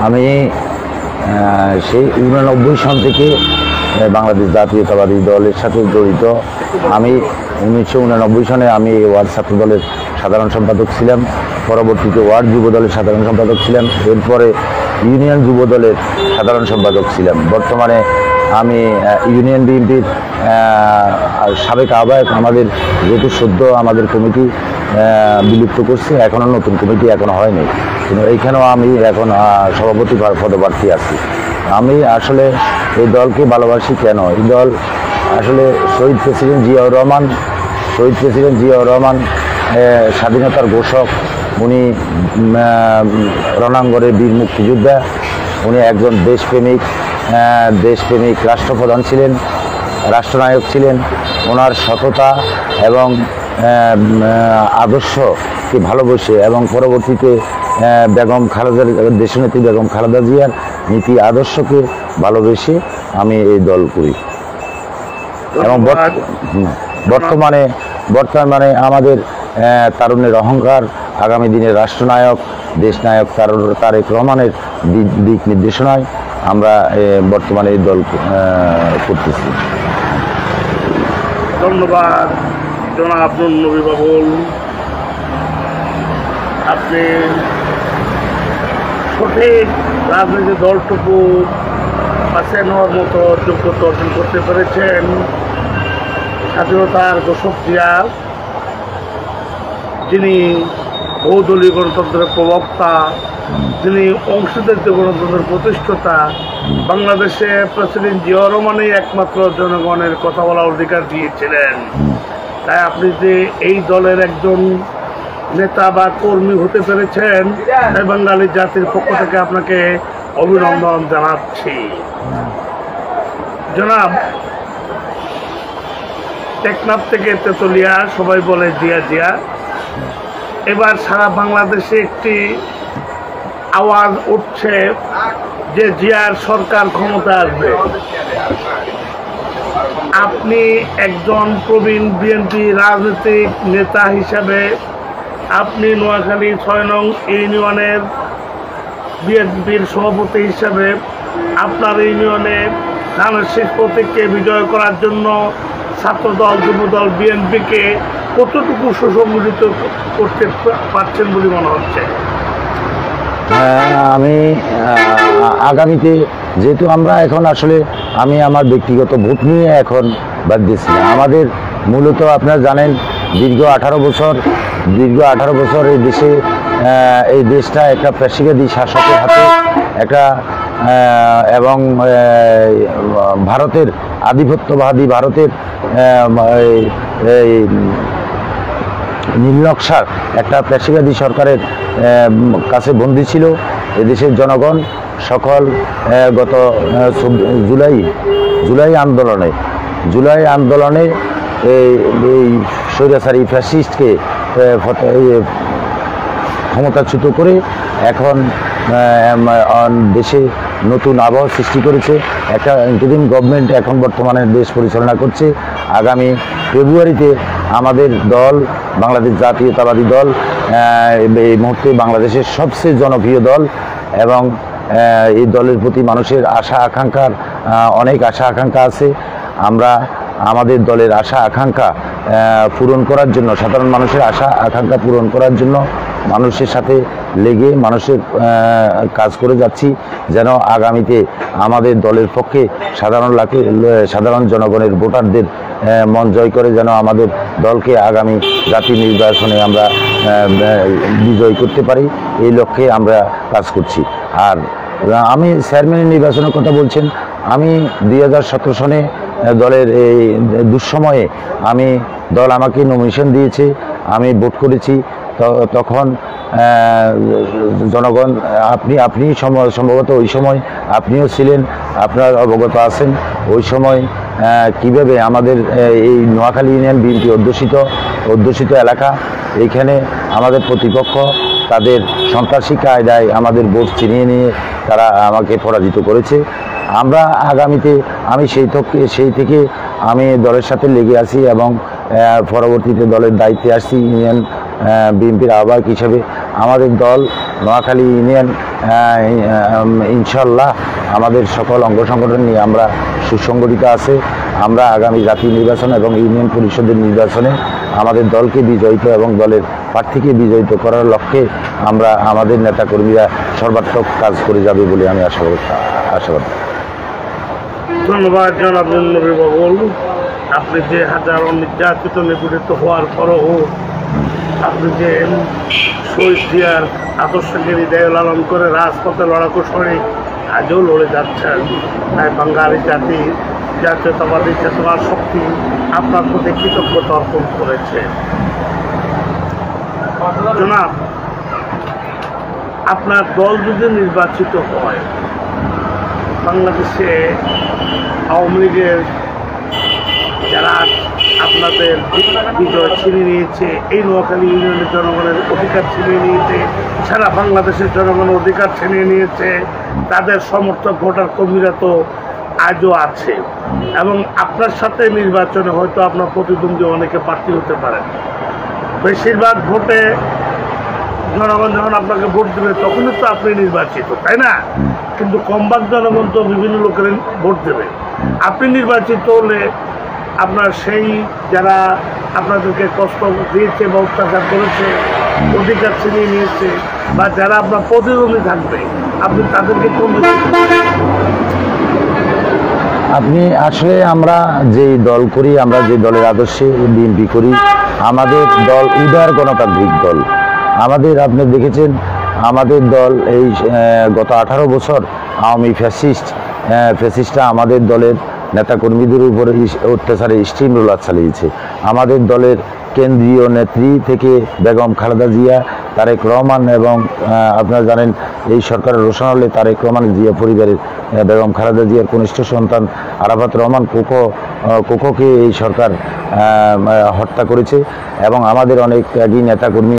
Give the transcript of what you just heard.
আমি সেই 89 সন থেকে বাংলাদেশ জাতীয়তাবাদী দলের সাথে জড়িত। আমি 1989 সনে আমি ওয়ার্ড ছাত্র দলের সাধারণ সম্পাদক ছিলাম, পরবর্তীতে ওয়ার্ড যুব দলের সাধারণ সম্পাদক ছিলাম, এরপরে ইউনিয়ন যুব দলের সাধারণ সম্পাদক ছিলাম। বর্তমানে আমি ইউনিয়ন বিএনপির সাবেক আহ্বায়ক। আমাদের যেহেতু সদ্য আমাদের কমিটি বিলুপ্ত করছে, এখনও নতুন কমিটি এখনও হয়নি, কিন্তু এইখানেও আমি এখন সভাপতি পদপ্রার্থী আছি। আমি আসলে এই দলকে ভালোবাসি কেন? এই দল আসলে শহীদ প্রেসিডেন্ট জিয়াউর রহমান স্বাধীনতার ঘোষক। উনি রণাঙ্গনের বীর মুক্তিযোদ্ধা। উনি একজন দেশপ্রেমিক রাষ্ট্রপ্রধান ছিলেন, রাষ্ট্রনায়ক ছিলেন। ওনার সততা এবং আদর্শকে ভালোবেসে এবং পরবর্তীতে দেশনেত্রী বেগম খালেদা জিয়ার নীতি আদর্শকে ভালোবেসে আমি এই দল করি। এবং বর্তমানে আমাদের তারুণ্যের অহংকার, আগামী দিনের রাষ্ট্রনায়ক দেশনায়ক তারেক রহমানের দিক নির্দেশনায় আমরা বর্তমানে এই দল করতেছি। ধন্যবাদ জনাব নবী বাবুল। আপনি সঠিক রাজনীতি দলটুকু বাছাই নেওয়ার মতো যোগ্যতা অর্জন করতে পেরেছেন। স্বাধীনতার ঘোষক জিয়া, যিনি বহুদলীয় গণতন্ত্রের প্রবক্তা, যিনি অংশীদারিত্ব গণতন্ত্রের প্রতিষ্ঠাতা, বাংলাদেশে প্রেসিডেন্ট জিয়াউর রহমানই একমাত্র জনগণের কথা বলার অধিকার দিয়েছিলেন। তাই আপনি যে এই দলের একজন নেতা বা কর্মী হতে পেরেছেন, তাই বাঙালি জাতির পক্ষ থেকে আপনাকে অভিনন্দন জানাচ্ছি। জনাব, টেকনাফ থেকে তেতুলিয়া সবাই বলে জিয়া, এবার সারা বাংলাদেশে একটি আওয়াজ উঠছে যে জিয়ার সরকার ক্ষমতা আসবে। আপনি একজন প্রবীণ বিএনপি রাজনৈতিক নেতা হিসাবে আপনি নোয়াখালী 6 নং ইউনিয়নের বিএনপির সভাপতি হিসাবে আপনার ইউনিয়নে ধানের শীষ প্রতীককে বিজয় করার জন্য ছাত্রদল যুবদল বিএনপিকে কতটুকু সুসংগঠিত করতে পারছেন বলে মনে হচ্ছে? আমি আগামীতে যেহেতু আমরা এখন আসলে আমি আমার ব্যক্তিগত ভোট নিয়ে এখন বাদ দিচ্ছি না। আমাদের মূলত আপনারা জানেন দীর্ঘ 18 বছর এই দেশটা একটা পেশিবাদী শাসকের হাতে একটা এবং ভারতের আধিপত্যবাদী ভারতের নীলনকশার একটা পেশিবাদী সরকারের কাছে বন্দী ছিল এদেশের জনগণ। সকল গত জুলাই আন্দোলনে এই স্বৈরাচারী ফ্যাসিস্টকে ক্ষমতাচ্যুত করে এখন দেশে নতুন আবহাওয়া সৃষ্টি করেছে। একটা ইন্টারিম গভর্নমেন্ট এখন বর্তমানে দেশ পরিচালনা করছে। আগামী ফেব্রুয়ারিতে আমাদের দল বাংলাদেশ জাতীয়তাবাদী দল এই মুহূর্তে বাংলাদেশের সবচেয়ে জনপ্রিয় দল এবং এই দলের প্রতি মানুষের অনেক আশা আকাঙ্ক্ষা আছে। আমরা আমাদের দলের আশা আকাঙ্ক্ষা পূরণ করার জন্য, সাধারণ মানুষের আশা আকাঙ্ক্ষা পূরণ করার জন্য মানুষের সাথে লেগে মানুষের কাজ করে যাচ্ছি, যেন আগামীতে আমাদের দলের পক্ষে সাধারণ জনগণের ভোটারদের মন জয় করে যেন আমাদের দলকে আগামী জাতীয় নির্বাচনে আমরা বিজয় করতে পারি, এই লক্ষ্যে আমরা কাজ করছি। আর আমি চেয়ারম্যানের নির্বাচনের কথা বলছেন, আমি 2017 সনে দলের এই দুঃসময়ে দল আমাকে নমিনেশন দিয়েছে, আমি ভোট করেছি। তখন জনগণ আপনি সম্ভবত ওই সময় আপনিও ছিলেন, আপনার অবগত আছেন ওই সময় কিভাবে আমাদের এই নোয়াখালী ইউনিয়ন বিএনপি অধ্যুষিত এলাকা, এইখানে আমাদের প্রতিপক্ষ তাদের সন্ত্রাসী কায়দায় আমাদের ভোট ছিনিয়ে নিয়ে তারা আমাকে পরাজিত করেছে। আমরা আগামীতে সেই থেকে আমি দলের সাথে লেগে আছি এবং পরবর্তীতে দলের দায়িত্বে আসছি ইউনিয়ন বিএনপির আহ্বায়ক হিসেবে। আমাদের দল নোয়াখালী ইউনিয়ন ইনশাল্লাহ আমাদের সকল অঙ্গ সংগঠন নিয়ে আমরা সুসংগঠিত আছে। আমরা আগামী জাতীয় নির্বাচন এবং ইউনিয়ন পরিষদের নির্বাচনে আমাদের দলকে বিজয়িত এবং দলের প্রার্থীকে বিজয়িত করার লক্ষ্যে আমরা আমাদের নেতাকর্মীরা সর্বাত্মক কাজ করে যাবে বলে আমি আশাবাদী। ধন্যবাদ জনাব নবী বাবুল। আপনি যে হাজারো নির্যাতিত নিপীড়িত হওয়ার পরও আপনি যে শহীদ জিয়ার আদর্শকে হৃদয়ে লালন করে রাজপথে লড়াকু সরে আজও লড়ে যাচ্ছেন, তাই বাঙালি জাতি জাতীয়তাবাদী চেতনার শক্তি আপনার প্রতি কৃতজ্ঞতা অর্পণ করেছে। জনাব, আপনার দল যদি নির্বাচিত হয়, বাংলাদেশে আওয়ামী লীগের যারা আপনাদের বিজয় ছিনিয়ে নিয়েছে, এই নোয়াখালী ইউনিয়নের জনগণের অধিকার ছিনিয়ে নিয়েছে, সারা বাংলাদেশের জনগণের অধিকার ছিনিয়ে নিয়েছে, তাদের সমর্থক ভোটার কর্মীরা তো আজও আছে এবং আপনার সাথে নির্বাচনে হয়তো আপনার প্রতিদ্বন্দ্বী অনেকে প্রার্থী হতে পারেন। বেশিরভাগ ভোটে জনগণ যখন আপনাকে ভোট দেবে তখনই তো আপনি নির্বাচিত, তাই না? কিন্তু কম ভাগ জনগণ তো বিভিন্ন লোকের ভোট দেবে। আপনি নির্বাচিত হলে আপনার সেই যারা আপনাদেরকে কষ্ট দিয়েছে বা অত্যাচার করেছে, অধিকার ছিনিয়ে নিয়েছে, বা যারা আপনার প্রতিদ্বন্দ্বী থাকবে, আপনি তাদেরকে কোন আপনি আসলে আমরা যে দল করি, আমরা যে দলের আদর্শে বিএনপি করি, আমাদের দল উদার গণতান্ত্রিক দল। আমাদের আপনি দেখেছেন আমাদের দল এই গত 18 বছর আওয়ামী ফ্যাসিস্টরা আমাদের দলের নেতাকর্মীদের উপরে অত্যাচারে স্টিম রোলার চালিয়েছে। আমাদের দলের কেন্দ্রীয় নেত্রী থেকে বেগম খালেদা জিয়া, তারেক রহমান এবং আপনারা জানেন এই সরকারের রোশন হলে তারেক রহমান জিয়া পরিবারের বেগম খালেদা জিয়ার কনিষ্ঠ সন্তান আরাফাত রহমান কোকোকে এই সরকার হত্যা করেছে এবং আমাদের অনেক ত্যাগী নেতাকর্মী